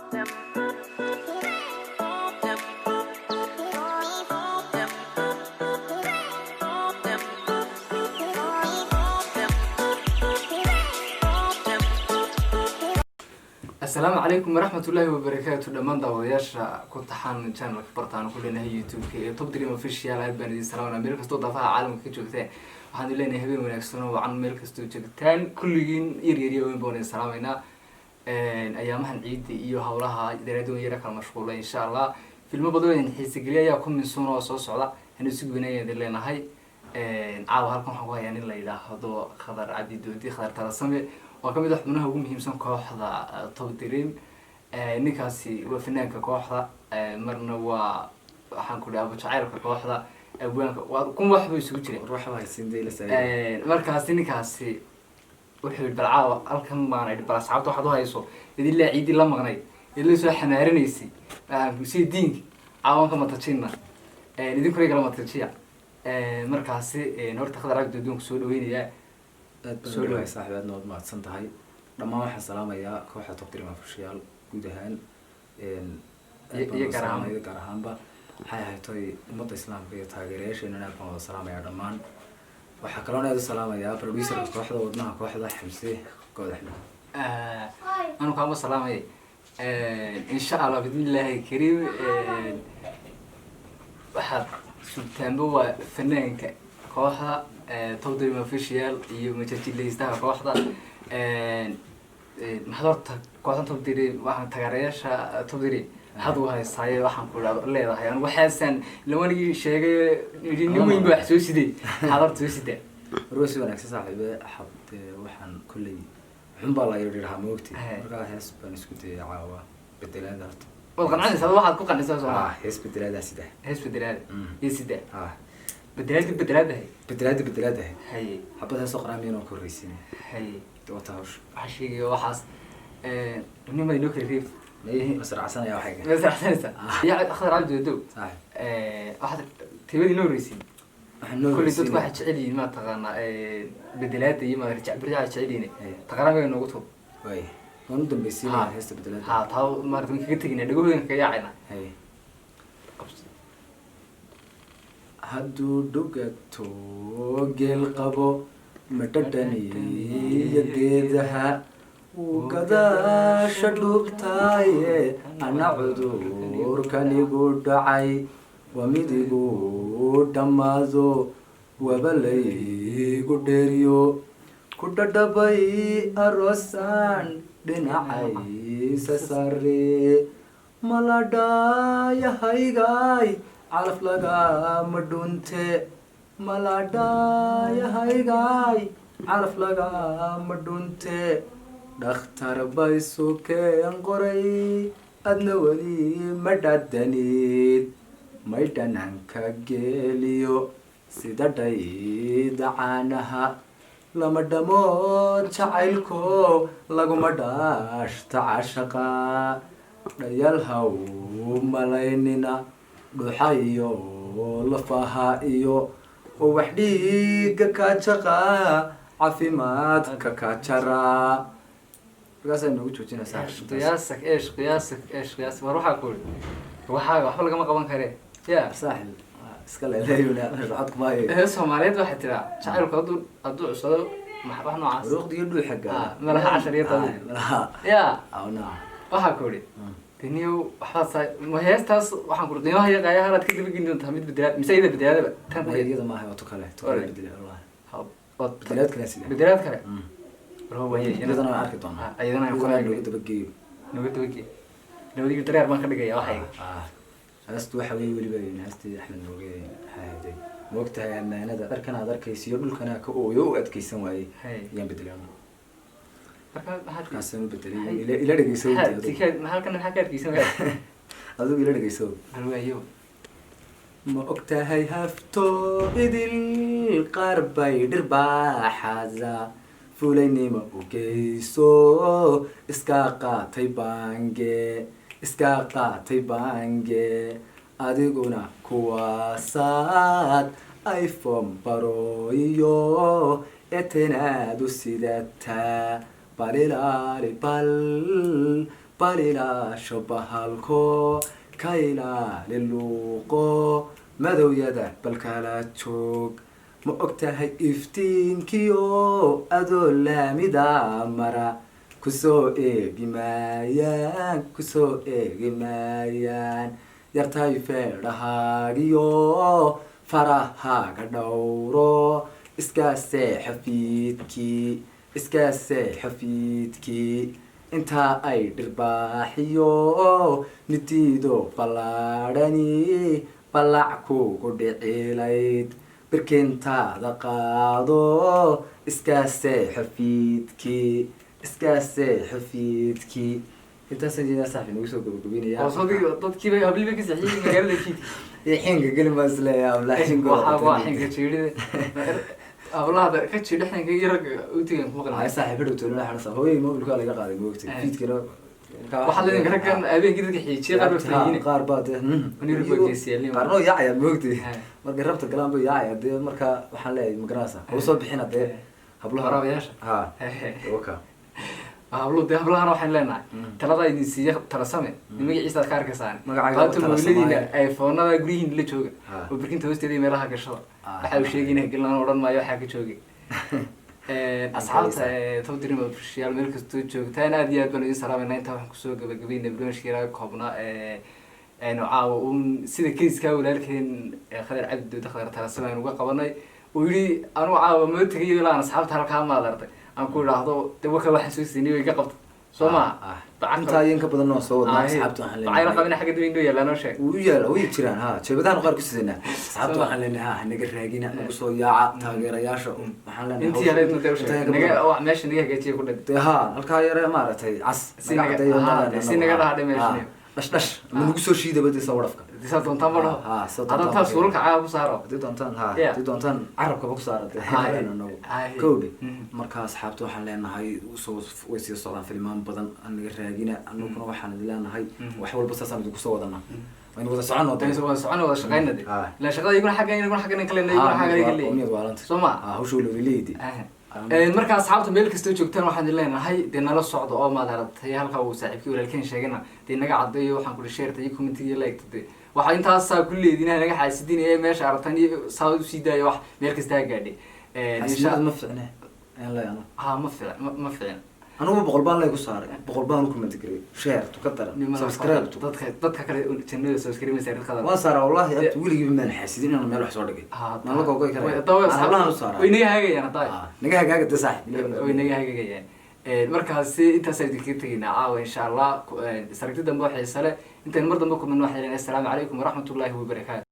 السلام عليكم ورحمة الله وبركاته. دمان داودياشا كنت حان channel برتان كلنا هي يوتيوب كي توب دريم official aad baan idin salaamana meel kasto dafaha caalamka ka joogteen waxaan ilaahay habeen wanaagsan oo aan meel kasto joogtaan kulligiin yar weyn baan idin salaamayna ayaamahan ciid iyo hawlaha daraadooyin yara kala mashquula insha Allah filmo badan xiisa galiya ayaa ku minsuun oo soo socda inuu si weynay idin leenahay caawa halkan waxaan ku hayaa in la yiraahdo Khadar Cabdi Doodi Khadar Talasame oo kamid ah xubnaha ugu muhiimsan kooxda Top Dream ninkaasi waa fanaanka kooxda marna waa waxaan ku dhaafo jacaylka kooxda abwaanka waa kun wax bay isugu jireen ruuxa waa sinday la saayay markaas ninkaasi wuxuu balcaawa halkan baan ay bal asxaabta waxaad u hayso idin la ciidi la maqnay idin soo xamaarinaysi si diinka caawanka matajina idin koriga la matajiya markaasi horta Khadar Cabdi Doodi soo dhaweynaya soo dhawaay saaxiibadna waad mahadsan tahay dhammaan waxaan salaamayaa kooxda Top Dream official guud ahaan iyo gaar ahaanba waxay ahayd toy ummadda islaamka iyo taageerayaasheena aan wada salaamayaa dhammaan waxaa kaloo aad u salaamayaa producer kooxda wadnaha kooxda Xamse Goodaxna anu kaama salaamay insha Allah bidillaahi kariim waxaad sultaanba waa fanaanka kooxda Top Dream official iyo majajileystaha kooxda maxdarta kooxda Top Dream waxaan tagarayaasha Top Dream hadu haysaayay waxaan ku leedahay anigu waxaan lawanigi sheegay nin weyn baa soo sidee hadarta soo sidee ruusi wanaagsan saaxiibe waxaan kulay xun baa la yiraahdaa moogti markaa hees baan isku dayay caawa bedelaad harta wad qanacaysaa waxaad ku qanacaysaa soo hees bedelaad sida hees bedelaad iyo sida بدلاد هي حبتها سوق رامين وكوريسين هي توتاوش حشيقي وحاس ما ينوك الريف ايه مسرع سنه يا حاجه مسرع سنه يا اخضر عبد دو صح واحد تبي نوريسين كل دد واحد جعلي ما تقانا بدلاد ما رجع برجع جعليني تقرا انه قطو واي وانا دنبيسين هيست بدلاد ها تاو ما رتم كتغنا دغوين كياعنا هي hadduu dhugato geel qabo madhadhaniyo geedaha uu gadaasha dhubtaaye ana cudurkanigu dhacay waa midigu dhammaado wabalaygu dheeriyo ku dhadhabay aroosaan dhinacaysa sare maladhaayahaygaay calaf lagama dhunte maladhaayahaygaay calaf lagama dhunte dhakhtar bay sukeen qoray adna weli ma dhadhanid may dhananka geeliyo sida dhayda caanaha lama dhamood jacaylko laguma dhaashta cashaqa dhayal haw malaynina dhuuxa iyo lafaha iyo wax dhiiga ka jaqa caafimaadka ka jara markaasay nagu joojinaysaa qiyaasك waxa ku waxba lagama qaban kare ya saaxil iska leeyahay racad kuma ee Soomaaliyeed waxa tira jacaylku haduu cusado maxba noocaas ruuqdiga dhuuxaga malaha 10 malaha ya awna waxa ku tiniyo waxa ma heestaas waxaan ku qiimaha yaqaaya halad ka dib gindin tamid bedelaad misayda bedelaadaba tan iyada ma ahay wato kale bedelaad wallahi hab bedelaad kale sida bedelaad kale bro way iyadana aan arki doonaa iyadana aan kula dabageeyo nabadiga dareer ma ka dhigaya waxay haastu waxa weey waliba haastii Axmed Nooge hayday moogtahay amaanada dharkan aad arkaysiyo dhulkana ka ooyo u adkeysan waayay yaan bedelaana markaasanu bedelay ila dhageyso halkan waxa ka arkaysan waay adigu ila dhageyso alwaayo ma ogtahay hafto idil qarbay dhirbaaxaza fulaynima u geyso iska qaatay bange adiguna kuwaasaad iPhone baroyo etenaadu sidata balilaali bal bal ilaasho bahalko ka ilaali luuqo madowyada balkala joog ma ogtahay iftiinkiyo adoo laamida mara kusoo eegi maayaan kusoo eegi maayaan yartahay feedhahaagiyo farahaaga dhowro iskaasee xafiidkii intaa ay dhirbaaxiyo nidiido ballaadhani ballac kugu dhicilayd birkintaada qaado iskaasee xafiidkii intaasa jeedaa saaxib nagu soo gabagabeynaya dadkiiba habliba ka saxiyey magaalada kiid xinka gelin baa isleeyahay waa xinka jiirida ablahada ka jiidha xinka iyo ragga utigan ku maqan saaxib hadhow toolana xarasa hooyay mobilkaa laga qaaday moogtay fiidkana waxaa leedahay raggan habeenkii dadka xiijiye qaar baftayiin qaar baa dee qaarnoo yaacaya moogtay markay rabta galaan ba yaacaya dee marka waxaan leeyahay magarasa hau soo bixina dee hablaha waraabayaasha ha waka hablo dee hablahana waxaan leenahay talada idin siiya talasame magaciisa aad ka arkaysaan Magacaaga maanta waa Talasame. mooladiina iPhone-nada guryihiin la jooga oo birkinta hoosteeda iyo meelaha gashada waxa uu sheegay gelin odhan maayo waxaa ka joogay asxaabta Top Dream Official meel kastoo joogtaan aad iyo aad baan idin salaamayna inta waxaan kusoo gabagabeynay barnaamijkeena koobnaa caawa uun sida kiiska walaalkeen Khadar Cabdi Khadar Talasame aan uga qabanay oo yiri anu caawa ma tagay ilaa asxaabta halkaa ma adartay aan ku idhaahdo dee waka waxaan soo siinay way ka qabto soo ma intaa iyo inka badan oo soo wadnaa asxaabta waxaan leenahay ayna qabina xagga dawin yaalaa noo sheeg wuu yaala way jiraan ha jeebadahan qaar ku sidanaa asxaabta waxaan leenahay ha naga raagina nagu soo yaaca taageerayaasha waxaan leenahay intii yarayd ma deew sheeg naga wax meesha naga hagaajiye ku dhintay ha halkaa yare maaragtay cas si naga dhaha meesha dhash ma nagu soo shiidaba dee soo wadhafka disa doontaan ma dhaho hadda taas suuralka caawa ku saaro hadii doontaan ha hadii doontaan carabkaba ku saara dee kowdhe marka asxaabta waxaan leenahay usoo way sii socdaan filmaan badan aan naga raagina anuguna waxaan idin leenahay wax walba saasaan idinku soo wadanaa waynu wada socon wada shaqeyna de ila shaqada iguna xagga iguna xagga nin kale iguna xagga kale umiyad waalanta soo ma hawsha wala leeydi marka asxaabta meel kastoo joogtaan waxaan idin leenahay dee nala socdo oo maad aragtay halka uu saaxiibkii walaalkeen sheegana dee naga cadeeyo waxaan ku sheertay iyo commentiga like de waxa intaas saa ku leedinahay naga xaasidin ee meesha aragtan iyo saa u sii daayo wax meel kasta gaadhay insha Allah ma fiicna aan leeyano ma fiicna anugu boqol baan lay ku saaray boqol baan ku comment garay share to ka daran subscribe to dadka kale channel subscribe ma saarid qadar waan saaray wallahi aad wiligiiba ma xaasidin inaan meel wax soo dhigay ma la go'ay karay Allah saaray way naga hagayaan haday naga hagaaga saaxiib way naga hagayaan markaas intaas ay dikir tagayna caawa insha Allah saragti dambe waxay sare intaan mar dambe ku min waxay leeyahay assalaamu calaykum wa rahmatullahi wa barakaatuh